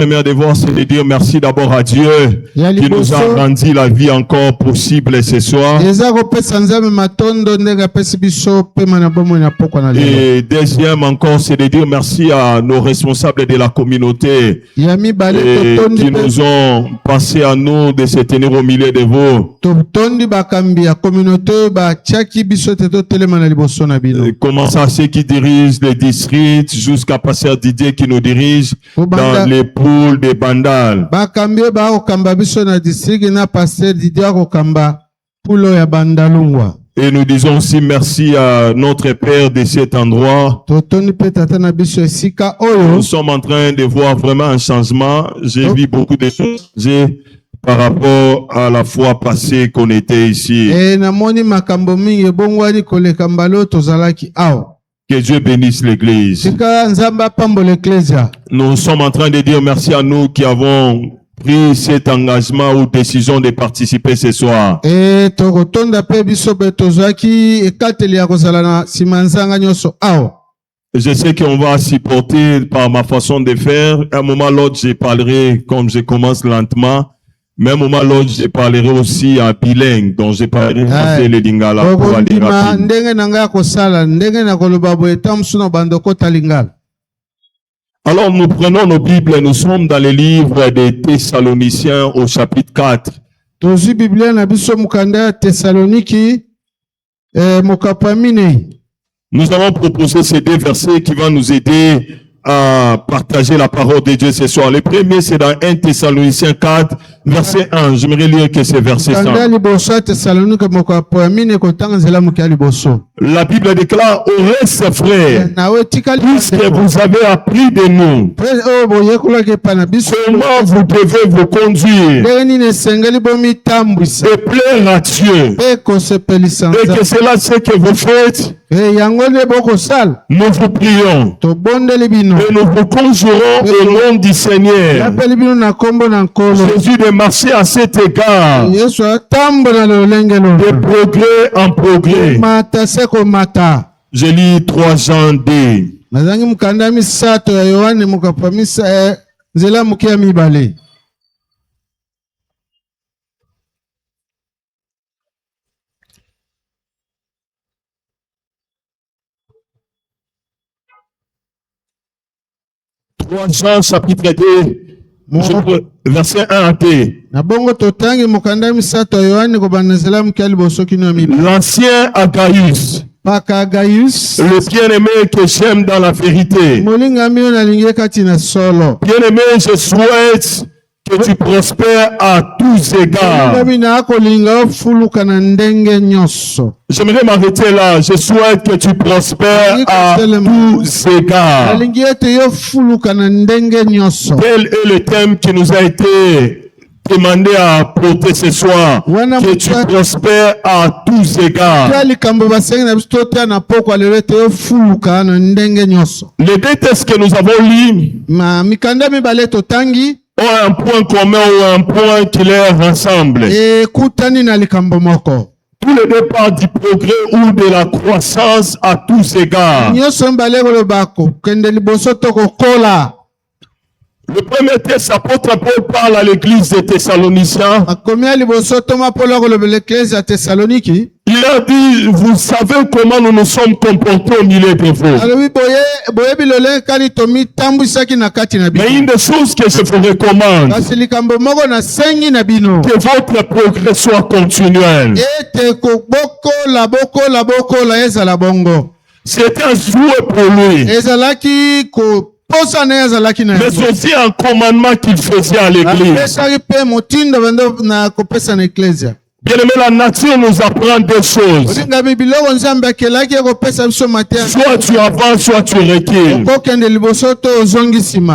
Première devoir, c'est de dire merci d'abord à Dieu qui nous a rendu la vie encore possible ce soir. Et deuxième encore, c'est de dire merci à nos responsables de la communauté qui nous ont pensé à nous de se tenir au milieu de vous. Commençant à ceux qui dirigent les districts jusqu'à Pasteur Didier qui nous dirige dans les de Bandal. Et nous disons aussi merci à notre Père de cet endroit. Nous sommes en train de voir vraiment un changement. J'ai vu beaucoup de choses par rapport à la fois passée qu'on était ici. Que Dieu bénisse l'Église. Nous sommes en train de dire merci à nous qui avons pris cet engagement ou décision de participer ce soir. Je sais qu'on va supporter par ma façon de faire. À un moment l'autre, je parlerai comme je commence lentement. Même au moment l'autre, je parlerai aussi en bilingue, donc je parlerai français le lingala pour aller rapide. Alors nous prenons nos Bibles, nous sommes dans le livre des Thessaloniciens au chapitre 4. Nous allons proposer ces deux versets qui vont nous aider à partager la parole de Dieu ce soir. Le premier, c'est dans 1 Thessaloniciens 4, verset 1. J'aimerais lire que ces versets sont. La Bible déclare au reste, frères, puisque vous avez appris de nous comment vous devez vous conduire et plaire à Dieu, et que cela, c'est que vous faites. Nous vous prions et nous vous conjurons au nom du Seigneur Jésus de marcher à cet égard de progrès en progrès. Je lis 3 Jean 2. 3 Jean chapitre 2, verset 1 à 2. L'ancien Agaius, le bien-aimé que j'aime dans la vérité. Bien-aimé, je souhaite que tu prospères à tous égards. J'aimerais m'arrêter là. Je souhaite que tu prospères à tous égards. Quel est le thème qui nous a été demandé à porter ce soir? Que tu prospères à tous égards. Les deux textes que nous avons lus ont un point commun ou un point qui les rassemble. Tous les deux parlent du progrès ou de la croissance à tous égards. Le premier texte, l'apôtre Paul parle à l'église des Thessaloniciens. Il a dit, vous savez comment nous nous sommes comportés au milieu de vous. Mais une des choses que je vous recommande, que votre progrès soit continuel. C'était un souhait pour lui. Mais aussi un commandement qu'il faisait à l'église. Bien-aimé, la nature nous apprend deux choses. Soit tu avances, soit tu recules.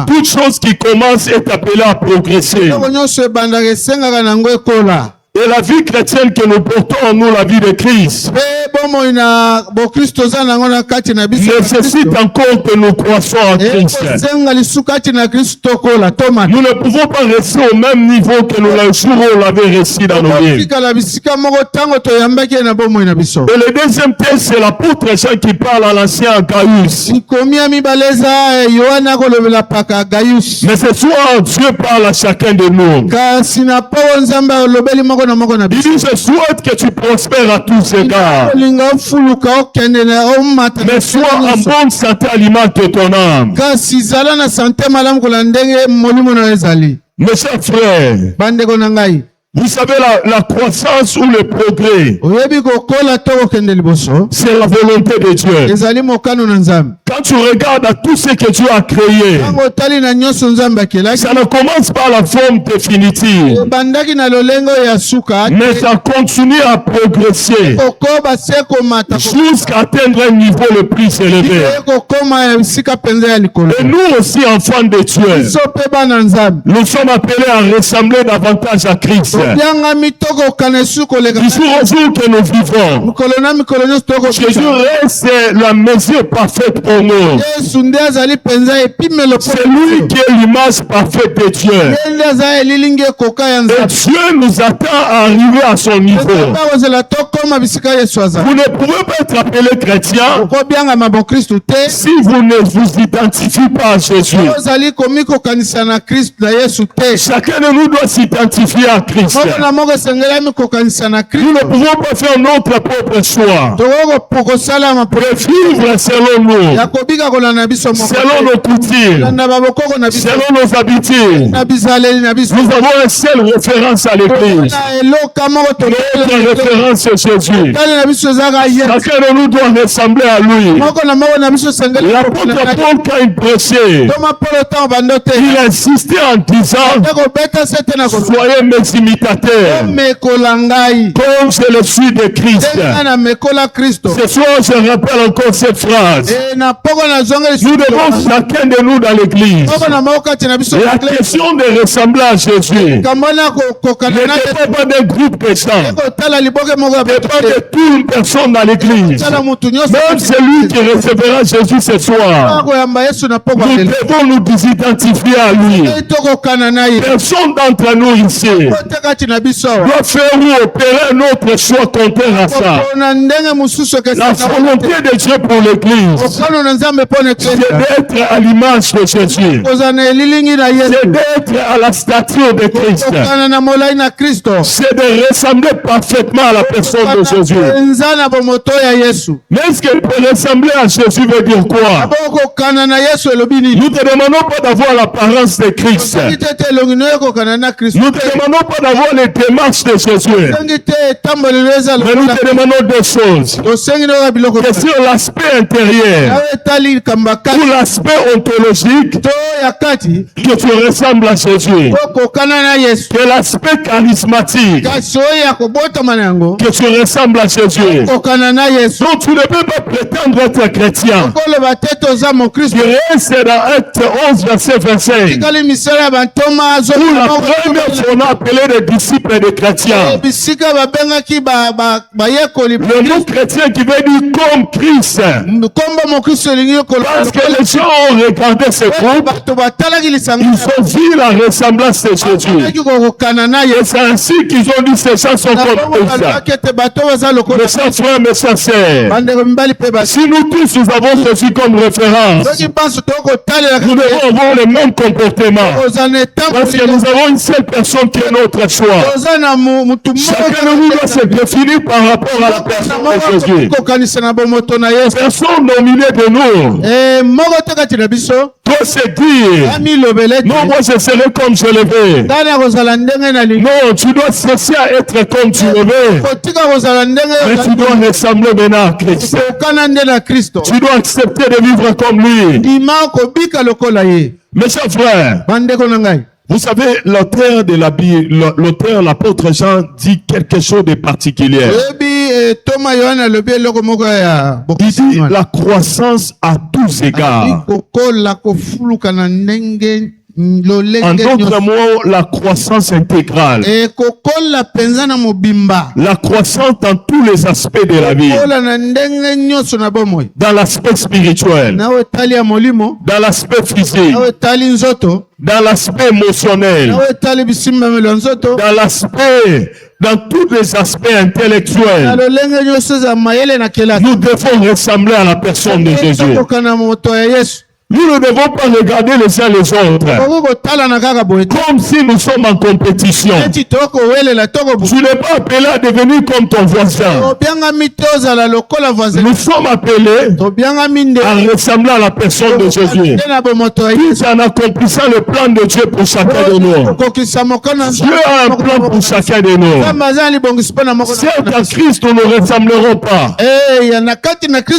Toute chose qui commence est appelée à progresser. Et la vie chrétienne que nous portons en nous, la vie de Christ, nécessite encore que nous croissions en Christ. Nous ne pouvons pas rester au même niveau que nous l'avons resté dans nos vies. Et le deuxième texte, c'est l'apôtre Jean qui parle à l'ancien Gaius. Mais ce soir, Dieu parle à chacun de nous. Il dit, je souhaite que tu prospères à tous égards. Mais sois en bonne santé, alimente ton âme. Mes chers frères, vous savez, la croissance ou le progrès, c'est la volonté de Dieu. Quand tu regardes à tout ce que Dieu a créé, ça ne commence pas à la forme définitive, mais ça continue à progresser jusqu'à atteindre un niveau le plus élevé. Et nous aussi, enfants de Dieu, nous sommes appelés à ressembler davantage à Christ. Du jour au jour que nous vivons, Jésus reste la mesure parfaite pour nous. C'est lui qui est l'image parfaite de Dieu. Et Dieu nous attend à arriver à son niveau. Vous ne pouvez pas être appelé chrétien si vous ne vous identifiez pas à Jésus. Chacun de nous doit s'identifier à Christ. Nous ne pouvons pas faire notre propre choix. Vivre selon nous, selon nos coutumes, selon nos habitudes. Nous avons une seule référence à l'Église. Notre référence c'est Jésus. Chacun de nous doit ressembler à lui. L'apôtre Paul, quand il prêchait, il insistait en disant, soyez mes imitateurs, comme je le suis de Christ. Ce soir, je rappelle encore cette phrase. Nous devons chacun de nous dans l'église. La question de ressembler à Jésus ne dépend pas d'un groupe de gens, ne dépend pas de toute une personne dans l'église. Même celui qui recevra Jésus ce soir, nous devons nous identifier à lui. Personne d'entre nous ici doit faire ou opérer un autre choix contraire à ça. La volonté de Dieu pour l'église, c'est d'être à l'image de Jésus. C'est d'être à la stature de Christ. C'est de ressembler parfaitement à la personne de Jésus. Mais est-ce que ressembler à Jésus veut dire quoi? Nous ne demandons pas d'avoir l'apparence de Christ. Nous ne demandons pas d'avoir les démarches de Jésus. Mais nous te demandons deux choses. Que sur l'aspect intérieur ou l'aspect ontologique, que tu ressembles à Jésus. Que l'aspect charismatique, que tu ressembles à Jésus. Donc tu ne peux pas prétendre être chrétien. Tu restes dans Actes 11, verset 25. Où la première fois on a appelé les disciples des chrétiens. Le mot chrétien qui veut dire comme Christ. Parce que les gens ont regardé ce groupe, ils ont vu la ressemblance de Jésus. Et c'est ainsi qu'ils ont dit ces gens sont comme Christ. Mes chers frères, mes chers sœurs, si nous tous nous avons Jésus comme référence, nous devons avoir le même comportement. Parce que nous avons une seule personne qui est notre choix. Chacun de nous doit se définir par rapport à la personne de Jésus. Personne nominée de nous doit se dire, non, moi je serai comme je le veux. Non, tu dois cesser à être comme tu le veux. Mais tu dois ressembler maintenant à Christ. Tu dois accepter de vivre comme lui. Mes chers frères, vous savez, l'auteur de la Bible, l'apôtre Jean dit quelque chose de particulier. Il dit la croissance à tous égards. En d'autres mots, la croissance intégrale. La croissance dans tous les aspects de la vie. Dans l'aspect spirituel. Dans l'aspect physique. Dans l'aspect émotionnel. Dans l'aspect... Dans tous les aspects intellectuels, nous devons ressembler à la personne de Jésus. Nous ne devons pas regarder les uns les autres comme si nous sommes en compétition. Tu n'es pas appelé à devenir comme ton voisin. Nous sommes appelés à ressembler à la personne de Jésus. Tout en accomplissant le plan de Dieu pour chacun de nous. Dieu a un plan pour chacun de nous. Certes, en Christ, nous ne ressemblerons pas.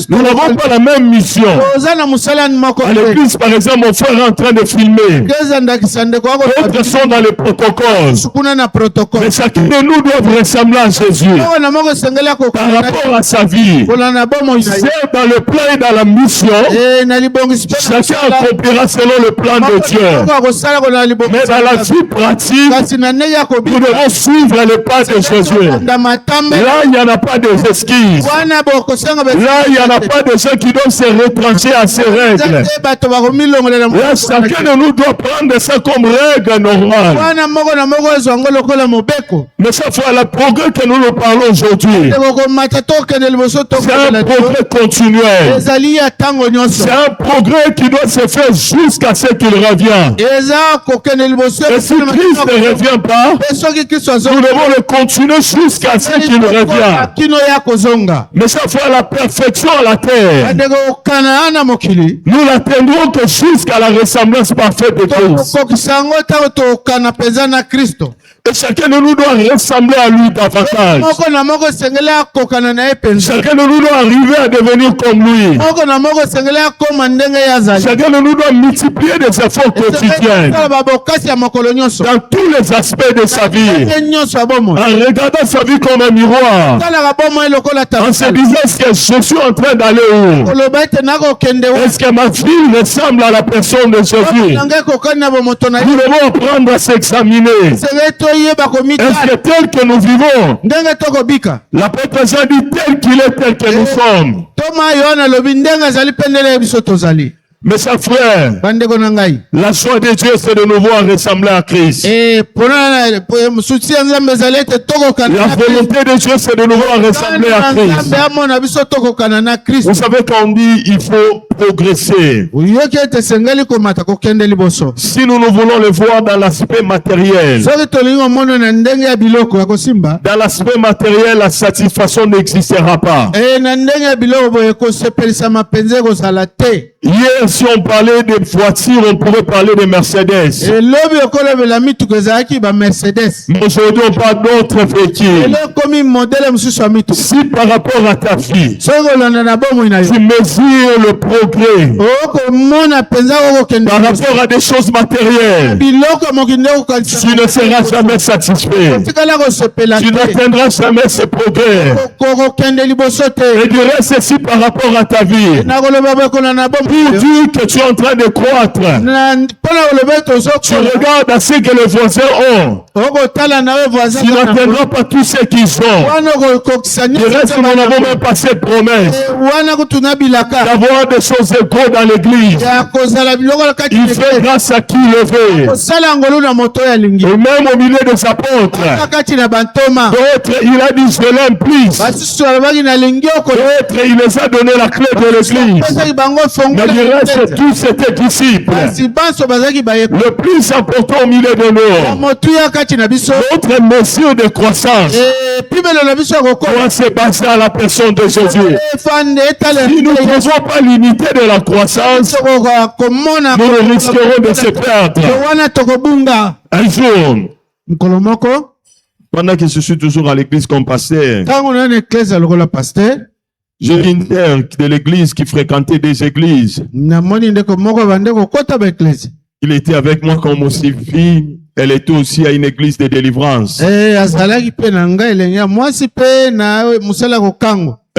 Nous n'avons pas la même mission. L'église, par exemple, mon frère est en train de filmer. D'autres sont dans le protocole. Mais chacun de nous doit ressembler à Jésus par rapport à sa vie. C'est dans le plan et dans la mission. Chacun accomplira selon le plan de Dieu. Mais dans la vie pratique, nous devons suivre le pas de Jésus. Là, il n'y en a pas d'esquisses. Là, il n'y en a pas de gens qui doivent se retrancher à ces règles. Là, chacun de nous doit prendre ça comme règle normale. Mais ça fait le progrès que nous parlons aujourd'hui. C'est un progrès continuel. C'est un progrès qui doit se faire jusqu'à ce qu'il revienne. Et si Christ ne revient pas, nous devons le continuer jusqu'à ce qu'il revienne. Mais ça fait la perfection à la terre. Nous l'attendrons que jusqu'à la ressemblance parfaite de Christ. Et chacun de nous doit ressembler à lui davantage. Chacun de nous doit arriver à devenir comme lui. Chacun de nous doit multiplier des efforts quotidiens dans tous les aspects de sa vie. En regardant sa vie comme un miroir. En se disant, est-ce que je suis en train d'aller où? Est-ce que ma vie ressemble à la personne de Jésus? Nous devons apprendre à s'examiner. Est-ce que tel que nous vivons, l'apôtre Jean dit tel qu'il est, tel que nous sommes. Mais sa frère, la joie de Dieu, c'est de nous voir ressembler à Christ. La volonté de Dieu, c'est de nous voir ressembler à Christ. Vous savez quand on dit il faut progresser. Si nous voulons le voir dans l'aspect matériel, dans l'aspect matériel, la satisfaction n'existera pas. Hier, si on parlait de voitures, on pourrait parler de Mercedes. Mais aujourd'hui, on parle d'autres véhicules. Si par rapport à ta vie, tu mesures le progrès par rapport à des choses matérielles, tu ne seras jamais satisfait. Tu n'atteindras jamais ce progrès. Et du reste, si par rapport à ta vie, pour dire que tu es en train de croître, tu regardes à ce que les voisins ont. Tu n'atteindras pas tout ce qu'ils ont. Du reste, nous n'avons même pas cette promesse d'avoir des choses égaux dans l'église. Il fait grâce à qui le veut. Et même au milieu des apôtres, d'autres, il a dit je l'aime plus. D'autres, il les a donné la clé de l'église. Mais du reste, tous étaient disciples. Le plus important au milieu de nous, notre mesure de croissance doit se baser à la personne de Jésus. Si nous ne pouvons pas limiter de la croissance, nous risquerons de se perdre. Un jour, pendant que je suis toujours à l'église comme pasteur, j'ai une mère de l'église qui fréquentait des églises. Il était avec moi comme aussi fille. Elle était aussi à une église de délivrance. Elle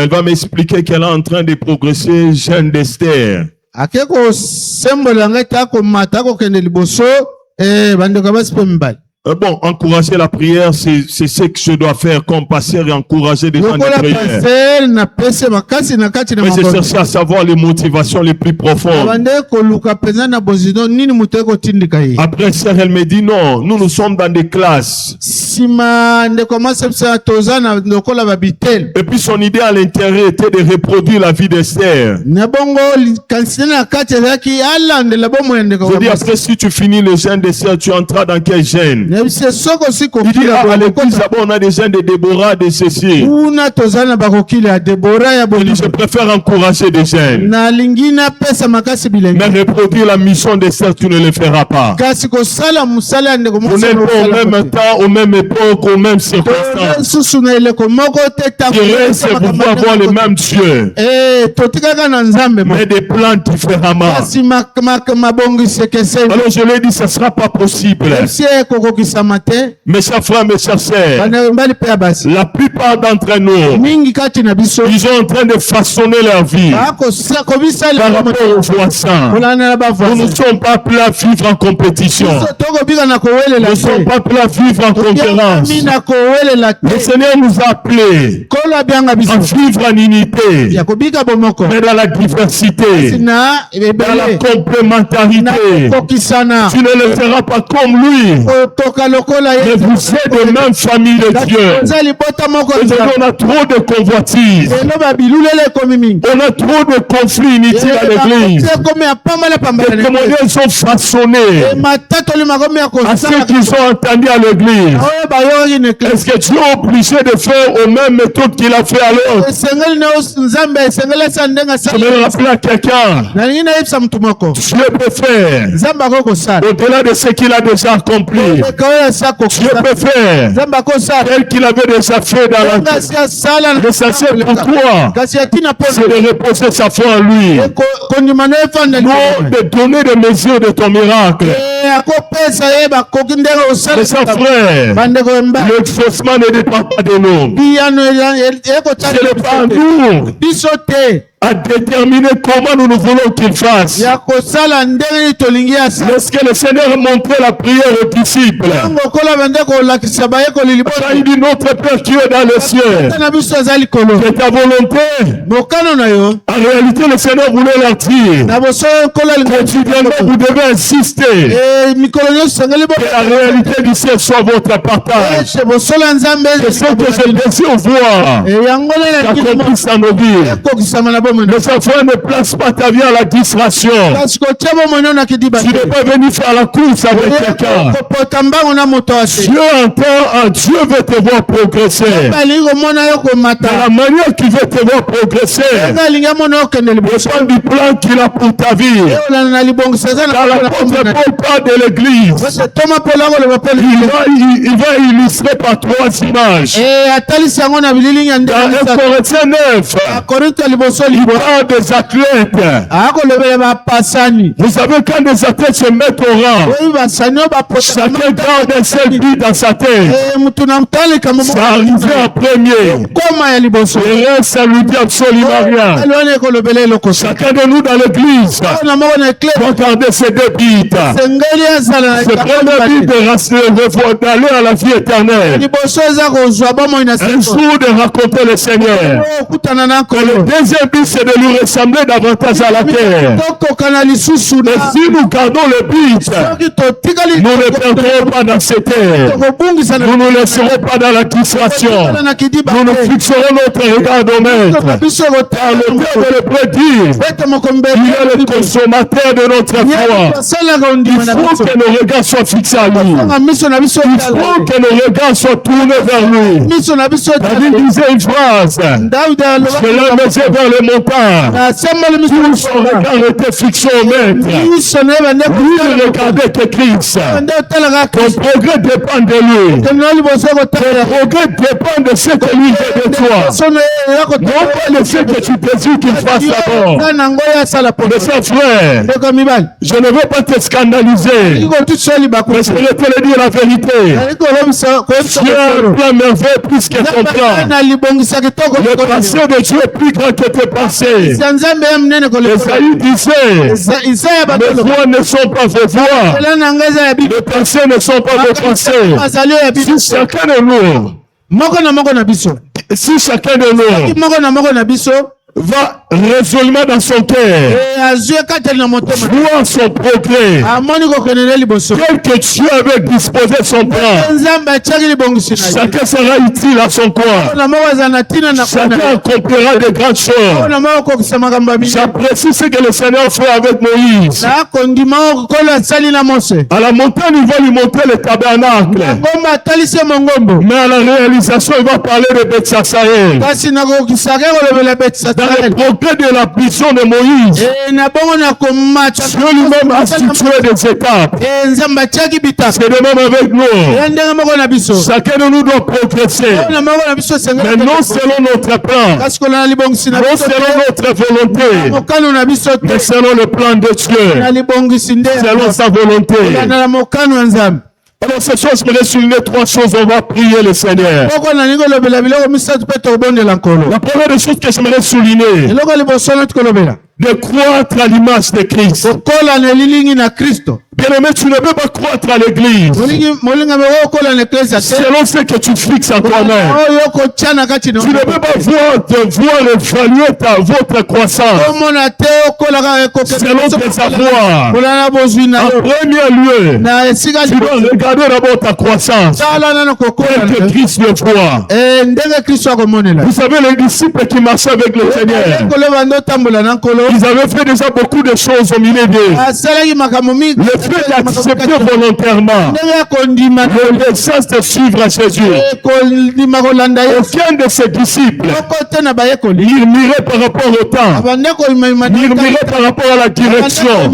va m'expliquer qu'elle est en train de progresser jeune d'Esther. akeko sembola ngata ko mata ko kende liboso bandeko basipembali. Bon, encourager la prière, c'est ce que je dois faire comme pasteur et encourager des gens de prière. Mais j'ai cherché à savoir les motivations les plus profondes. Après ça, elle me dit non, nous sommes dans des classes. Et puis son idée à l'intérieur était de reproduire la vie d'Esther. Je dis après si tu finis le jeûne d'Esther, tu entreras dans quel jeûne? Il dit à l'église là-bas on a des jeunes de Déborah, de ceci. Je préfère encourager des jeunes. Mais reproduire la mission d'Esther, tu ne le feras pas. Vous n'êtes pas au même temps, aux mêmes époques, aux mêmes circonstances. Qui reste pour avoir le même Dieu. Mais des plans différemment. Alors je lui ai dit, ce ne sera pas possible. Mes chers frères, mes chers sœurs, la plupart d'entre nous, ils sont en train de façonner leur vie par rapport aux voisins. Nous ne sommes pas prêts à vivre en compétition. Nous ne sommes pas prêts à vivre en concurrence. Le Seigneur nous a appelés à vivre en unité, mais dans la diversité, dans la complémentarité. Tu ne le feras pas comme lui. Mais vous êtes de même famille de Dieu. Aujourd'hui, on a trop de convoitises. On a trop de conflits inutiles à l'église. Les témoignages sont façonnés à ceux qui sont entendus à l'église. Est-ce que tu es obligé de faire aux mêmes méthodes qu'il a fait à l'autre? Je vais rappeler à quelqu'un. Dieu peut faire au-delà de ce qu'il a déjà accompli. Dieu peut faire tel qu'il avait déjà fait dans la vie. L'essentiel pour toi, c'est de reposer sa foi en lui. Non de donner des mesures de ton miracle. Mais ça, frère, l'exaucement ne dépend pas de nous. Ce n'est pas à nous à déterminer comment nous voulons qu'il fasse. Lorsque le Seigneur a montré la prière aux disciples, il dit notre Père qui est dans le ciel, c'est ta volonté. En réalité, le Seigneur voulait leur dire quotidiennement vous devez insister que la réalité du ciel soit votre partage. C'est ce que je désire voir s'accomplir dans nos vies. Mais sa foi ne place pas ta vie à la distraction. Tu ne peux venir faire la course avec quelqu'un. Dieu entend, Dieu veut te voir progresser. Dans la manière qu'il veut te voir progresser, dépend du plan qu'il a pour ta vie. Dans l'apôtre Paul parle de l'église. Il va illustrer par 3 images. Dans 1 Corinthiens 9, il parle des athlètes. Vous savez, quand des athlètes se mettent au rang, chacun garde un seul but dans sa tête. Ça arrivait en premier. Le reste, ça lui dit absolument rien. Chacun de nous dans l'église doit garder ses 2 buts. Ce premier but d'aller à la vie éternelle. Un jour de raconter le Seigneur. Et le deuxième but, c'est de lui ressembler davantage à la terre. Et si nous gardons le but, nous ne perdrons pas dans cette terre. Nous ne laisserons pas dans la distraction. Nous nous fixerons notre regard au Maître. Car le Père de l'Hébreu dit, il est le consommateur de notre foi. Il faut que nos regards soient fixés à lui. Il faut que nos regards soient tournés vers lui. David disait une phrase, je l'ai mis vers les montagnes. Tout son regard était fixé au Maître. Lui, il regardait que Christ. Ton progrès dépend de lui. Ton progrès dépend de ce que lui fait de toi. Non pas le fait que tu désires qu'il fasse d'abord. Mais c'est frère, je ne veux pas te scandaliser. Mais je vais te le dire la vérité. Dieu a un plan merveilleux plus que ton plan. Le passé de Dieu est plus grand que tes passés. Esaïe disait, mes voix ne sont pas vos voix. Les pensées ne sont pas vos pensées. Si chacun de nous, si chacun de nous va résolument dans son cœur voir son progrès, tel que Dieu avait disposé son plan, chacun sera utile à son coin, chacun accomplira de grandes choses. J'apprécie ce que le Seigneur fait avec Moïse. À la montagne, il va lui montrer le tabernacle, mais à la réalisation, il va parler de Beth-Sasaël. Dans le progrès de la prison de Moïse, Dieu lui-même a situé des étapes. C'est de même avec nous. Chacun de nous doit progresser, mais non selon notre plan, non selon notre volonté, mais selon le plan de Dieu, selon sa volonté. Alors ce soir, je vais souligner trois choses. On va prier le Seigneur. La première des choses que j'aimerais souligner, de croître à l'image de Christ. Bien-aimé, tu ne peux pas croître à l'église selon ce que tu fixes à toi-même. Tu ne peux pas voir évaluer votre croissance selon tes avoirs. En premier lieu, tu dois regarder d'abord ta croissance tel que Christ le voit. Vous savez, les disciples qui marchaient avec le Seigneur, ils avaient fait déjà beaucoup de choses au milieu d'eux. Le fait d'accepter volontairement le sens de suivre à Jésus. Aucun de ses disciples murmurait par rapport au temps, murmurait par rapport à la direction.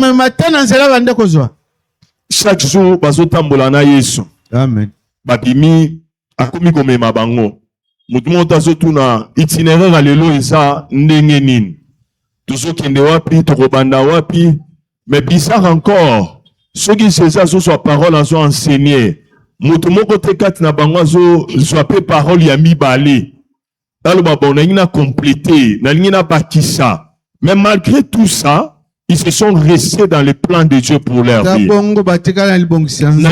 Chaque jour, bazotambola na Yesu. Amen. Babimi akomi komema bango. Mutumo tazotuna itinéraire alelo isa ndenge nini. Tozokende wapi, tokobanda wapi, mais bizarre encore. Ceux qui se ça soit parole en soit enseigné. Mutumoko te kat na bango soit pe parole ya mibale. Talo babona ina complété, na lingina bakisa. Mais malgré tout ça, ils se sont restés dans le plan de Dieu pour leur vie. Na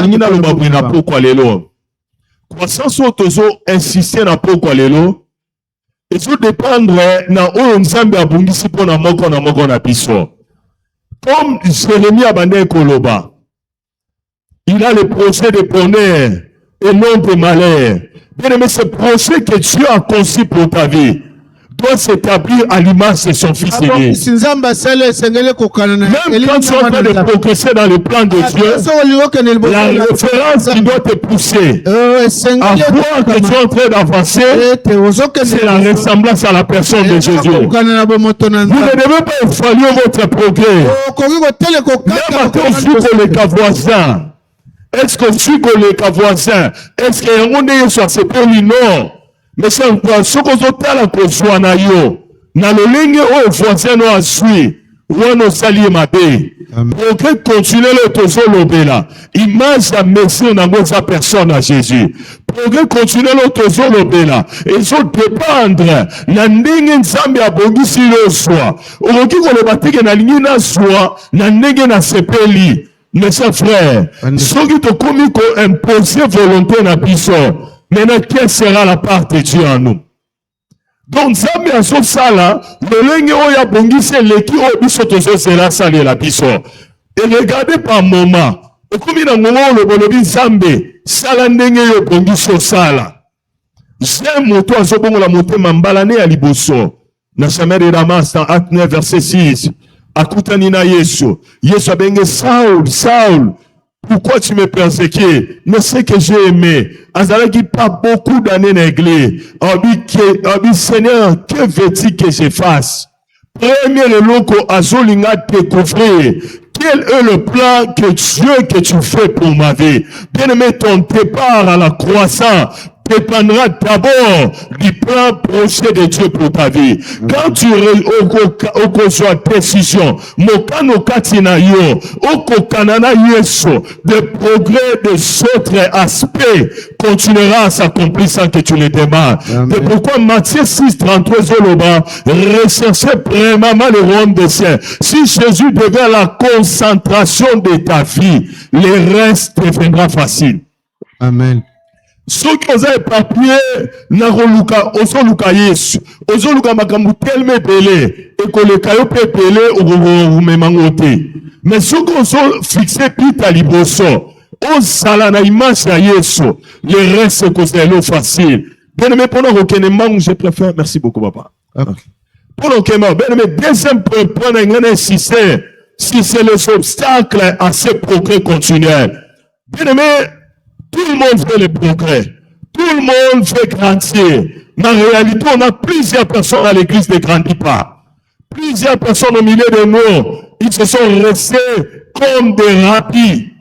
lingina lo babina pourquoi lelo. Croissance otozo insister na pourquoi lelo. Et ça dépendre na o nzambe abungisi pona moko na biso. Comme Jérémie abandé Koloba, il a le projet de bonheur et non de malheur. Bien aimé, ce projet que Dieu a conçu pour ta vie doit s'établir à l'image de son Fils aîné. Même quand tu es en train de progresser dans le plan de Dieu, la référence qui doit te pousser à voir que tu es en train d'avancer, c'est la ressemblance à la personne de Jésus. Vous ne devez pas évaluer votre progrès. Même à ton fils les cas voisins. Est-ce que tu connais les cas voisins? Est-ce qu'il y a un monde qui soit séparé? Non. Mais c'est un point, ce que vous avez besoin na yo, na le ligne au voisin no asui, ou no sali mabe. Pour que continuer le tozo lobela, image à Messie na sa personne à Jésus. Pour que continuer le tozo lobela, et so dépendre na ndenge nzambe abongisi yo soi. Okoki kolobati na ligne na soi, na ndenge na sepeli. Mes chers frères, ceux qui te commis ko imposer volonté na biso. Maintenant, quelle sera la part de Dieu en nous? Donc, Zambé a son sala, le lingue oya bongise leki o biso tozo sera sali la biso. Et regardez par moment, comme il a moment le bolobi Zambé, sala ndenge yo bongiso sala. J'aime moto a zobongo la moté mambalane à liboso. Na chamère de Damas dans Acte 9 verset 6. Akutani na Yesu. Yesu a bengé Saul. Pourquoi tu me persécutes? Mais ce que j'ai aimé, Azalaki pas beaucoup d'années dans l'église. Seigneur, que veux-tu que je fasse? Premier loco azolinga découvrir quel est le plan que Dieu que tu fais pour ma vie. Bien aimé, ton départ à la croissance dépendra d'abord du plan projet de Dieu pour ta vie. Quand tu reçois décision, mokano katina yo, okokanana yeso, le progrès des autres aspects continuera à s'accomplir sans que tu le demandes. C'est pourquoi Matthieu 6, 33 Zoloba, recherchez vraiment le royaume des cieux. Si Jésus devient la concentration de ta vie, le reste deviendra facile. Amen. Ceux qui ont éparpillé, ozoluka Yesu, ozoluka makambu tellement belé, et que le caillou peut belé ou memangote. Mais ceux qui ont fixé pita liboso, on salana image à Yesu, le reste c'est l'eau facile. Bien aimé, pendant que je préfère, merci beaucoup papa. Pendant que bien aimé, deuxième point, insister, si c'est les obstacles à ce progrès continuel. Bien aimé, tout le monde fait le progrès. Tout le monde fait grandir. Mais en réalité, on a plusieurs personnes à l'église qui ne grandissent pas. Plusieurs personnes au milieu de nous, ils se sont restés comme des rapis.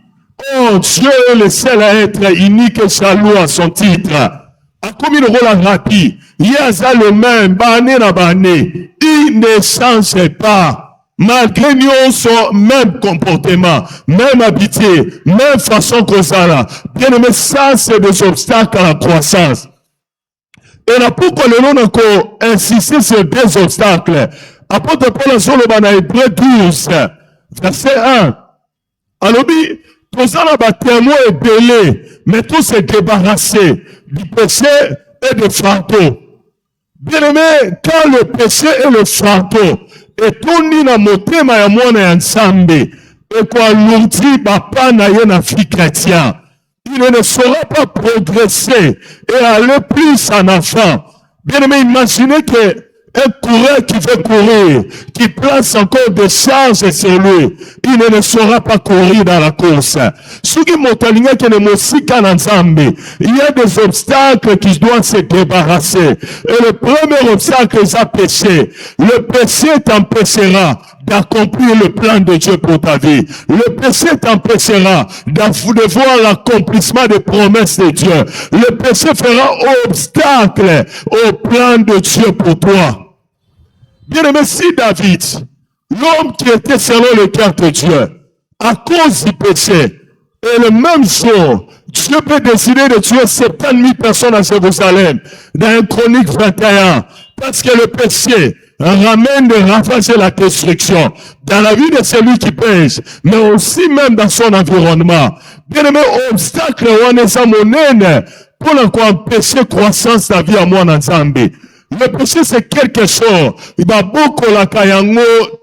Oh, Dieu est le seul à être unique et jaloux à son titre. A comme il rôle à rapi, il y a ça le même, il ne change pas. Malgré nous, son même comportement, même habitude, même façon que ça là. Bien aimé, ça, c'est des obstacles à la croissance. Et là, pourquoi le nom encore insister sur des obstacles? Apôtre Paul a solo dans Hébreux 12, verset 1. Alors, tous en a témoin et belé, mais tous se débarrasser du péché et de fardeau. Bien aimé, quand le péché et le fardeau, et tout ni na motema ya mwana ensemble et quoi l'ourdi papa na ye na fille chrétien, il ne saura pas progresser et aller plus en avant. Bien aimé, imaginez que un coureur qui veut courir, qui place encore des charges sur lui, il ne saura pas courir dans la course. Il y a des obstacles qui doivent se débarrasser. Et le premier obstacle, c'est le péché. Le péché t'empêchera d'accomplir le plan de Dieu pour ta vie. Le péché t'empêchera de voir l'accomplissement des promesses de Dieu. Le péché fera obstacle au plan de Dieu pour toi. Bien aimé, si David, l'homme qui était selon le cœur de Dieu, à cause du péché, et le même jour, Dieu peut décider de tuer 70 000 personnes à Jérusalem, dans un Chronique 21, parce que le péché ramène de ravager la destruction dans la vie de celui qui pêche, mais aussi même dans son environnement. Bien aimé, obstacle, on est à mon haine, pour empêcher croissance de la vie à moi en Zambie. Le péché, c'est quelque chose. Il va beaucoup la kayango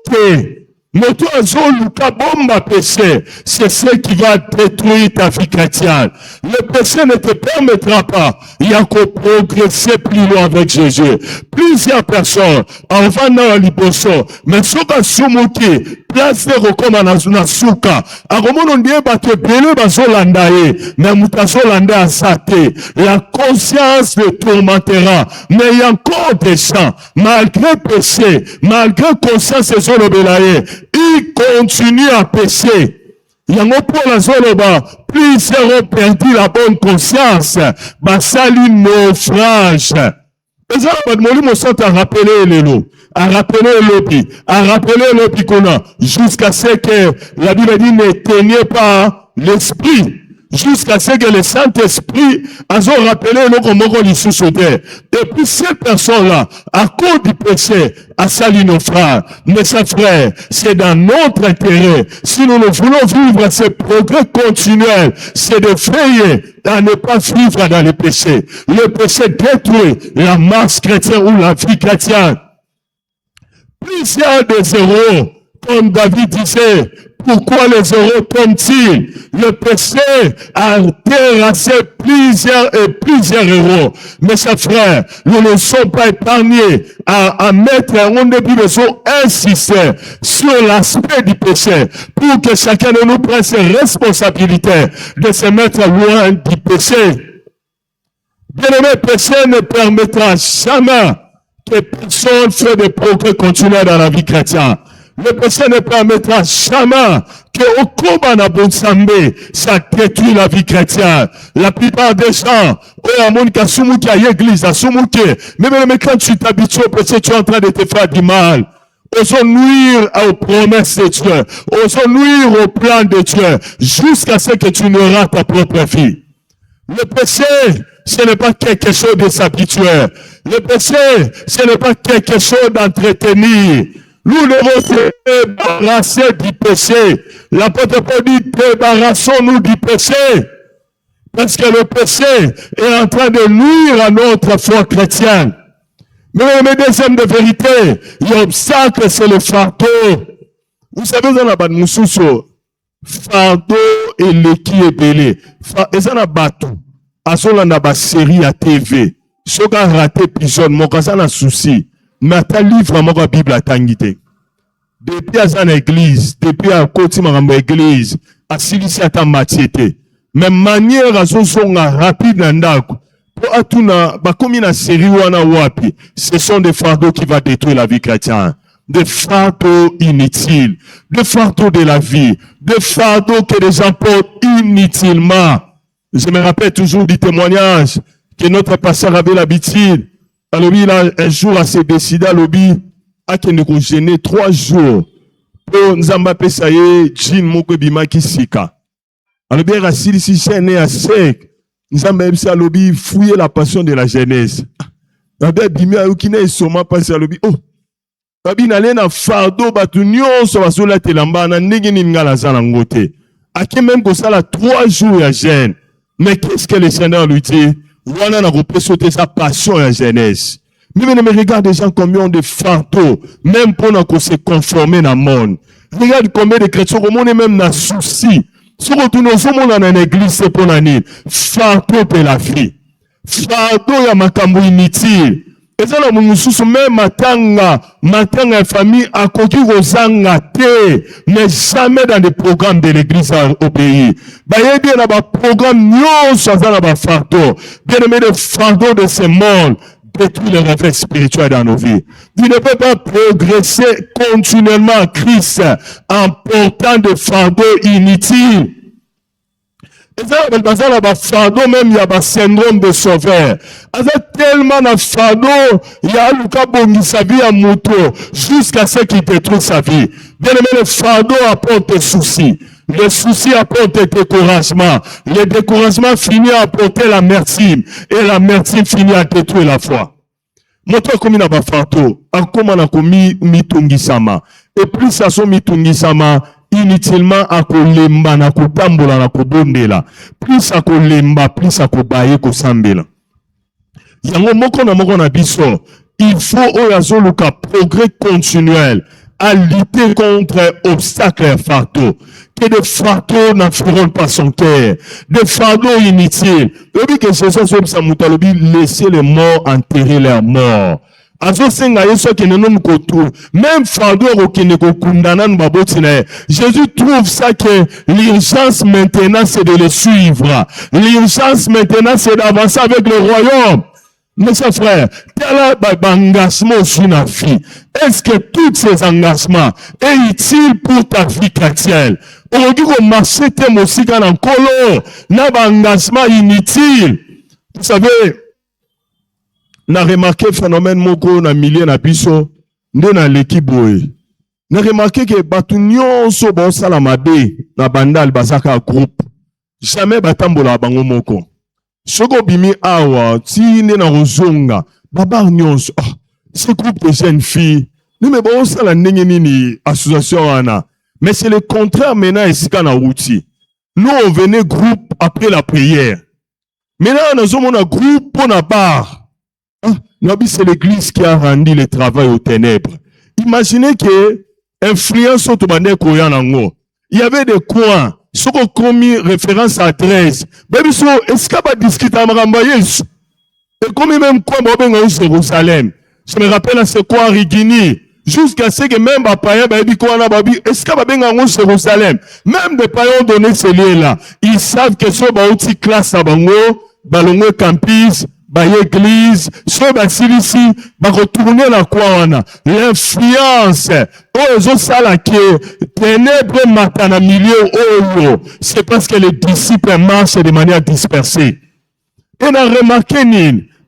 te. Moto azoluka bomba péché, c'est ce qui va détruire ta vie chrétienne. Le péché ne te permettra pas, il y a qu'à progresser plus loin avec Jésus. Plusieurs personnes, en vendant à liboso, mais soka sumuki, place de rekoma na suka, akomono ndiye bate bele bazolanda ye, mais mutazolanda asate. La conscience le tourmentera, mais il y a encore des gens, malgré péché, malgré conscience et zolobelaye, il continue à pécher. Il y a un pour la zoloba, plusieurs ont perdu la bonne conscience. Basali naufrage. Les gens à rappeler les lots, à rappeler l'opi, à rappeler l'opi qu'on a, jusqu'à ce que la Bible dit n'éteignez pas l'esprit. Jusqu'à ce que le Saint-Esprit a rappelé le et puis cette personne-là, à cause du péché, a sali nos frères. Mais ses frères, c'est dans notre intérêt. Si nous voulons vivre ce progrès continuel, c'est de veiller à ne pas vivre dans le péché. Le péché détruit la masse chrétienne ou la vie chrétienne. Plusieurs des héros, comme David disait, pourquoi les héros tombent-ils? Le péché a terrassé plusieurs héros. Mes chers frères, nous ne sommes pas épargnés à mettre un début de son insister sur l'aspect du péché pour que chacun de nous prenne ses responsabilités de se mettre loin du péché. Bien-aimé, le péché ne permettra jamais que personne fasse des progrès continuels dans la vie chrétienne. Le péché ne permettra jamais que au combat na bonsambe, ça détruit la vie chrétienne. La plupart des gens, même quand tu t'habitues au péché, tu es en train de te faire du mal. Osons nuire aux promesses de Dieu, osons nuire au plan de Dieu, jusqu'à ce que tu ne rates ta propre vie. Le péché, ce n'est pas quelque chose de s'habituer. Le péché, ce n'est pas quelque chose d'entretenir. Nous devons se débarrasser du péché. L'apôtre Paul dit, débarrassons-nous du péché. Parce que le péché est en train de nuire à notre foi chrétienne. Mais deuxième de vérité, l'obstacle, c'est le fardeau. Vous savez, dans la bande moussousou, fardeau et l'équipe est belé. Et ça n'a pas tout. À ce moment-là, il y a série à TV. Ce qui a raté l'épisode, mon cas, ça n'a souci. Mais ta livre, ma Bible a tangité. Depuis à une église, depuis à côté de l'église, à Silici à ta matiété. Mais manière à ce son rapide n'andako. Pour atuna, bah comme une série wana wapi, ce sont des fardeaux qui vont détruire la vie chrétienne. Des fardeaux inutiles, des fardeaux de la vie, des fardeaux que les gens portent inutilement. Je me rappelle toujours du témoignage que notre pasteur avait l'habitude. Alors, il a un jour à se décider à l'objet à qu'il nous gêner 3 jours pour nous embapper ça y est, Jean Mokobima qui sika. Alors, bien, Racine, si c'est né à sec, nous avons même ça à l'objet fouiller la passion de la jeunesse. Alors, bien, qui n'est sûrement passé à l'objet. Oh! Babi n'allait na fardeau, batunyon, so va la telamba, na n'engeni n'gala zanangote. À qui même que ça là 3 jours à gêne. Mais qu'est-ce que le Seigneur lui dit? Voilà, on a repris sauter sa passion à la jeunesse. Mais regarde des gens combien ont de fardeaux, même pour nous se conformer dans le monde. Regarde combien de chrétiens, au monde même dans souci. Si on retourne au monde dans l'église, c'est pour l'année. Fardeau pour la vie. Fardeau, il y a makambo inutile. Et ça, nous même matanga famille à côté aux mais jamais dans des programmes de l'église au pays. Bah, il y a des programmes, non, ça dans la fardeau. Bien aimé, le fardeau de ce monde détruit le réveil spirituel dans nos vies. Tu ne peux pas progresser continuellement en Christ en portant des fardeaux inutiles. Et ça, il y a un fardeau, même il y a un syndrome de sauveur. Il y a tellement de fardeau, il y a un cas bon, sa vie à moto, jusqu'à ce qu'il détruit sa vie. Bien aimé, le fardeau apporte des soucis. Les soucis apportent des découragements. Les découragements finissent à apporter l'amertume. Et l'amertume finit à détruire la foi. Moto comme il y a un fardeau, comme on a commis mitungisama. Et plus ça sont mitungisama, inutilement à kolemba na kotambola na kobondela plus à kolemba plus à kobaye kosambela yango moko na biso il faut oyazoluka progrès continuel à lutter contre obstacles et fardeaux que des fardeaux n'enferont pas son cœur des fardeaux inutiles lobi que c'est ça ça mutalobi laisser les morts enterrer leurs morts. Même fardeau Jésus trouve ça que l'urgence maintenant c'est de le suivre. L'urgence maintenant c'est d'avancer avec le royaume. Mes chers frères, quel engagement sur la vie? Est-ce que tous ces engagements sont utiles pour ta vie chrétienne? Aujourd'hui, on marche thème aussi quand on colo, n'a pas engagement inutile. Vous savez, na remarqué phénomène moko na milieu na biso nde na l'équipe boy na remarqué que batu nyonso bon salamade na bandal basaka groupe jamais batambola bango moko soko bimi awa ti nde na rozonga babar nyonso ce groupe de jeunes filles nous me bon sala ndenge nini association wana mais c'est le contraire maintenant esika na outi nous on venait groupe après la prière maintenant nous on a groupe pour na bar. C'est l'église qui a rendu le travail aux ténèbres. Imaginez que influence au Tobané Koyanango. Il y avait des coins. Ce qu'on commis référence à 13. Est-ce qu'il y a discuté à Marambayes? Et comme même quoi, au Jérusalem. Je me rappelle à ce coin Rigini. Jusqu'à ce que même les païens, est-ce qu'il y a au Jérusalem? Même des païens ont donné ce lien-là. Ils savent que ce sont des classes à Bango, Balongo Campus, église, ceux ici, retourner la quoi l'influence, ténèbres matana milieu, c'est parce que les disciples marchent de manière dispersée. Et on a remarqué,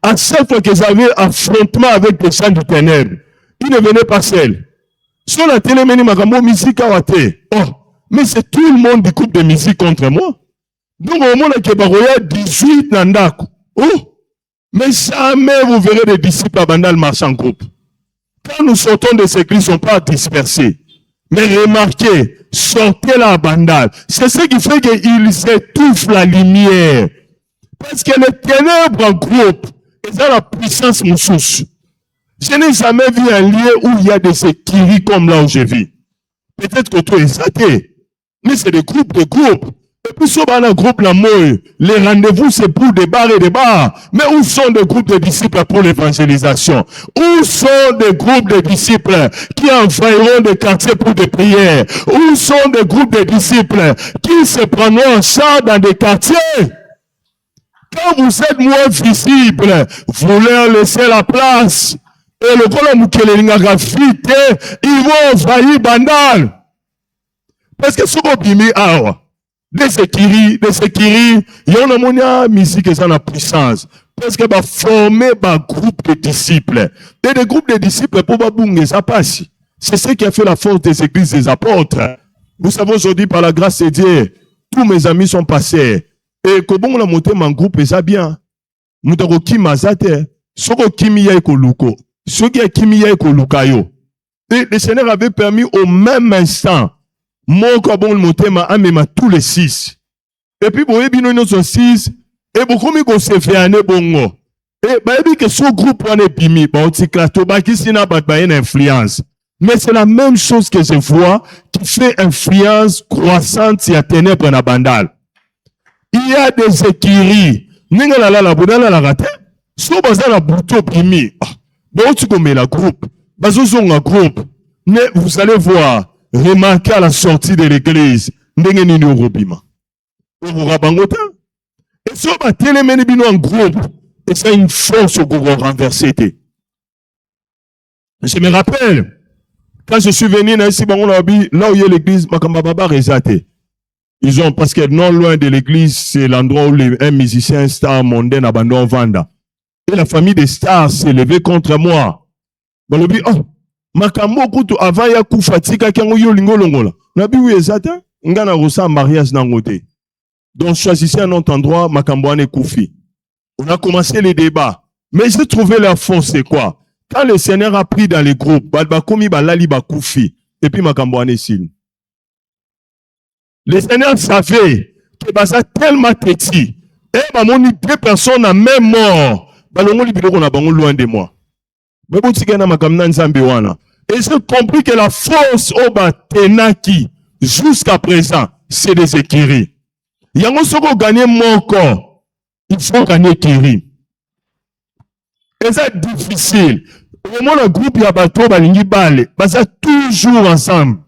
à chaque fois qu'ils avaient affrontement avec des gens du ténèbres, ils ne venaient pas seuls. Sur la télé, mais c'est tout le monde du groupe de musique contre moi. Donc, au moment où il y a 18 nandaku. Mais jamais vous verrez des disciples abandonnés marcher en groupe. Quand nous sortons de ces églises, ils ne sont pas dispersés. Mais remarquez, sortez la bandale. C'est ce qui fait qu'ils étouffent la lumière. Parce que les ténèbres en groupe, ils ont la puissance moussouche. Je n'ai jamais vu un lieu où il y a des écuries comme là où je vis. Peut-être que tout est saté. Mais c'est des groupes. Et puis, sur un groupe, les rendez-vous, c'est pour des bars et des bars. Mais où sont des groupes de disciples pour l'évangélisation? Où sont des groupes de disciples qui envahiront des quartiers pour des prières? Où sont des groupes de disciples qui se prendront en charge dans des quartiers? Quand vous êtes moins visible, vous leur laissez la place. Et le colon ils vont envahir Bandal. Parce que ce qu'on dit, des écuries, il y a une musique qui a la puissance. Parce que va former un groupe de disciples. Et des groupes de disciples, pour babounger, ça passe. C'est ce qui a fait la force des églises des apôtres. Vous savez aujourd'hui, par la grâce de Dieu, tous mes amis sont passés. Et quand on a monté mon groupe, ça bien. Nous avons qui mazate, ce qui m'a ekoluko, ce qui a qui m'a ekolukayo. Et le Seigneur avait permis au même instant, mon kabon le monté m'a amené tous les 6. Et puis bon, et nous sommes 6. Et beaucoup de se fait un bongo. Et bah que ce groupe on est pimi, bah on t'éclate, bah qui s'y n'a pas une influence. Mais c'est la même chose que je vois qui fait influence croissante si à ténèbres na bandal. Il y a des écuries. N'engala la boudala la rate. So baza la bouto pimi. Bon tu comme la groupe. Bazo zonga groupe. Mais vous allez voir, remarquez à la sortie de l'église, n'engé ni robima. Vous rabangota. Et so ba télémeni bino en groupe. Et c'est une force au groupe renversé. Je me rappelle, quand je suis venu là où il y a l'église, Makamba Baba Rezate. Ils ont, parce que non loin de l'église, c'est l'endroit où un musicien star mondain abandonne Vanda. Et la famille des stars s'est levée contre moi. Bon, le dit, oh, Makambo Kutu, avant ya Koufatika, Kango Yolingo Longola. Nabi, oui, exact, Ngana Rosa, mariage Nangote. Donc, choisissez un autre endroit, Makambo Ane Koufi. On a commencé les débats. Mais j'ai trouvé la force, c'est quoi? Quand le Seigneur a pris dans les groupes, Balbakomi, Balali, Bakoufi, et puis Makambo Ane Sil. Le Seigneur savait que ça tellement petit. Et mamoni 2 personnes à même mort. Balongoli biloko na bango loin de moi. Et j'ai compris que la force au tenaki jusqu'à présent, c'est des écuries. Yango soko gagner mon corps, il faut gagner écurie. Et c'est difficile. Au moment où le groupe ya bato balingi bale, ça toujours ensemble.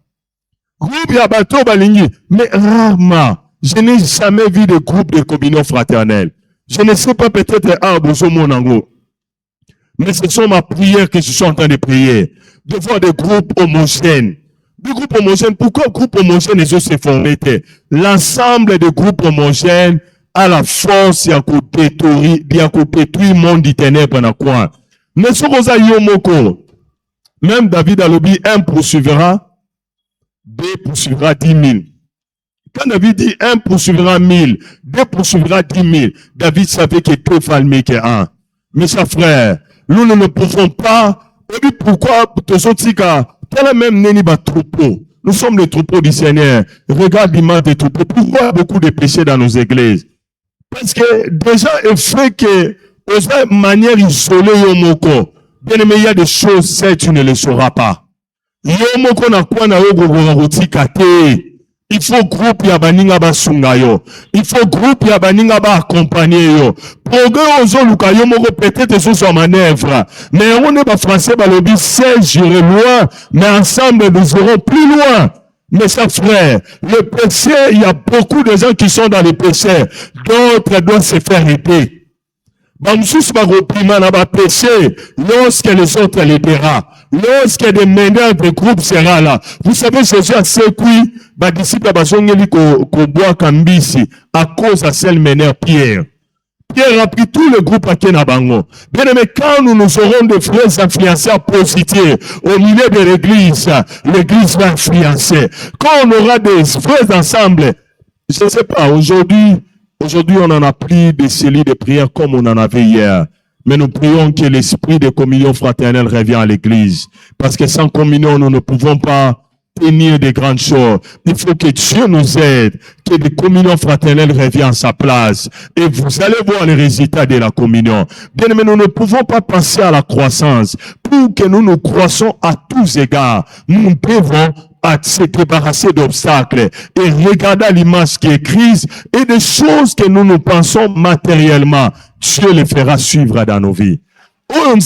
Groupe ya bato balingi, mais rarement, je n'ai jamais vu de groupe de communion fraternelle. Je ne sais pas peut-être à Bozo Monango. Mais ce sont ma prière que je suis en train de prier. De voir des groupes homogènes. Des groupes homogènes. Pourquoi groupe homogène les autres se formés? L'ensemble des groupes homogènes a la force de détruire le monde du ténèbre dans quoi. Mais ce qu'on a yomoko, même David a lobby, 1 poursuivra, 2 poursuivra 10 000. Quand David dit 1 poursuivra 1000, 2 poursuivra 10 000, David savait que 2 valent mieux que 1. Mes chers frères, nous ne pouvons pas. Et puis pourquoi tel même neni ba troupeau. Nous sommes les troupeaux du Seigneur. Regarde l'image des troupeaux. Pourquoi il y a beaucoup de péchés dans nos églises? Parce que déjà, il fait que, de manière isolée, yomoko. Bien aimé, il y a des choses, ça, tu ne les sauras pas. Yomoko na kwa na kate. Il faut groupe ya baninga basunga yo. Il faut groupe ya baninga ba accompagner yo. Progrès aux luka yo moko peut-être sur sa manœuvre. Mais on est pas français ba lobi 16 j'irai loin, mais ensemble nous irons plus loin. Mais ça frère, le péché, il y a beaucoup de gens qui sont dans le péché. D'autres doivent se faire aider. Bamsus baropima na ba péché lorsque les autres les verra. Lorsque des meneurs de groupe sera là. Vous savez, Jésus a secoué, ba disciple bazongeli ko bois kambisi à cause de celle meneur Pierre. Pierre a pris tout le groupe à Kenabango. Bien aimé, quand nous aurons des frères influenceurs positifs au milieu de l'église va influencer. Quand on aura des frères ensemble, je ne sais pas, aujourd'hui, on n'en a plus des cellules de prière comme on en avait hier. Mais nous prions que l'esprit de communion fraternelle revienne à l'église. Parce que sans communion, nous ne pouvons pas tenir des grandes choses. Il faut que Dieu nous aide, que la communion fraternelle revienne à sa place. Et vous allez voir les résultats de la communion. Bien aimé, nous ne pouvons pas penser à la croissance. Pour que nous nous croissons à tous égards, nous devons se débarrasser d'obstacles et regarder l'image qui est crise et des choses que nous pensons matériellement. Dieu les fera suivre dans nos vies. On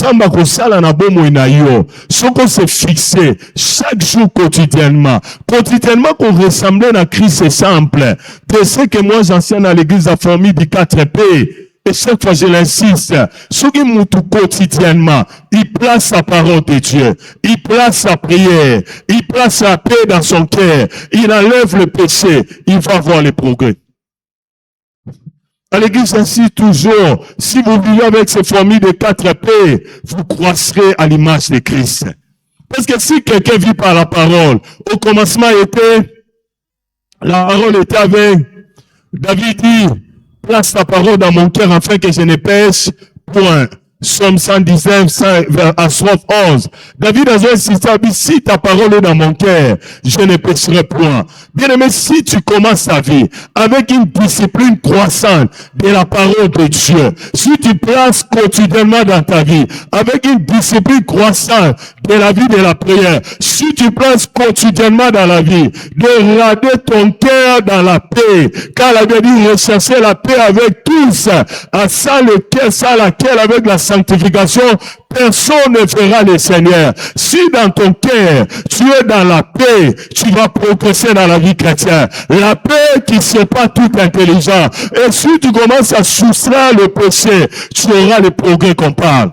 s'est fixé chaque jour quotidiennement qu'on ressemblait à Christ simple. De ce que moi j'enseigne à l'église à famille du 4P. Et chaque fois, je l'insiste, ce qui moutou quotidiennement, il place sa parole de Dieu, il place sa prière, il place la paix dans son cœur, il enlève le péché, il va voir les progrès. À l'église ainsi, toujours, si vous vivez avec ces familles de 4P, vous croîtrez à l'image de Christ. Parce que si quelqu'un vit par la parole, au commencement la parole était avec David dit, place ta parole dans mon cœur afin que je ne pêche point. Somme 119, à soif 11. David a insisté, si ta parole est dans mon cœur, je ne pécherai point. Bien aimé, si tu commences ta vie avec une discipline croissante de la parole de Dieu, si tu places quotidiennement dans ta vie avec une discipline croissante de la vie de la prière, si tu places quotidiennement dans la vie de regarder ton cœur dans la paix, car la Bible dit rechercher la paix avec tous, à ça lequel, ça laquelle avec la sanctification, personne ne fera le Seigneur. Si dans ton cœur, tu es dans la paix, tu vas progresser dans la vie chrétienne. La paix qui ne sait pas toute intelligence. Et si tu commences à soustraire le péché, tu auras le progrès qu'on parle.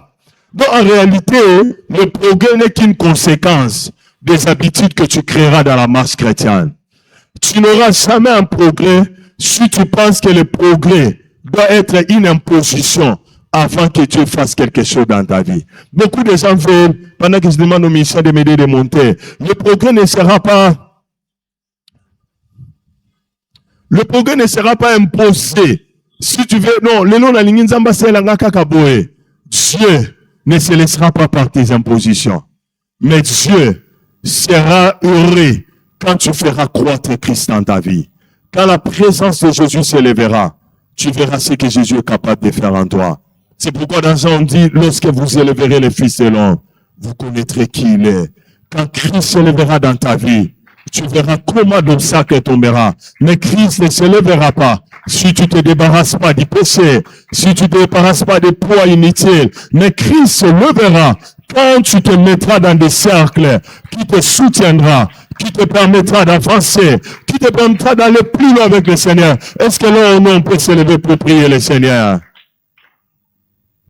Donc en réalité, le progrès n'est qu'une conséquence des habitudes que tu créeras dans la marche chrétienne. Tu n'auras jamais un progrès si tu penses que le progrès doit être une imposition avant que Dieu fasse quelque chose dans ta vie. Beaucoup de gens veulent, pendant que je demande au ministère de m'aider de monter, le progrès ne sera pas imposé. Si tu veux, non, le nom de la ligne Nzamba c'est la Kakaboe. Dieu ne se laissera pas par tes impositions. Mais Dieu sera heureux quand tu feras croître Christ dans ta vie. Quand la présence de Jésus s'élèvera, tu verras ce que Jésus est capable de faire en toi. C'est pourquoi dans Jean on dit, lorsque vous élèverez le Fils de l'homme, vous connaîtrez qui il est. Quand Christ s'élèvera dans ta vie, tu verras comment l'obstacle tombera. Mais Christ ne s'élèvera pas si tu te débarrasses pas du péché, si tu te débarrasses pas des poids inutiles. Mais Christ se lèvera quand tu te mettras dans des cercles qui te soutiendra, qui te permettra d'avancer, qui te permettra d'aller plus loin avec le Seigneur. Est-ce que là, on peut se lever pour prier le Seigneur?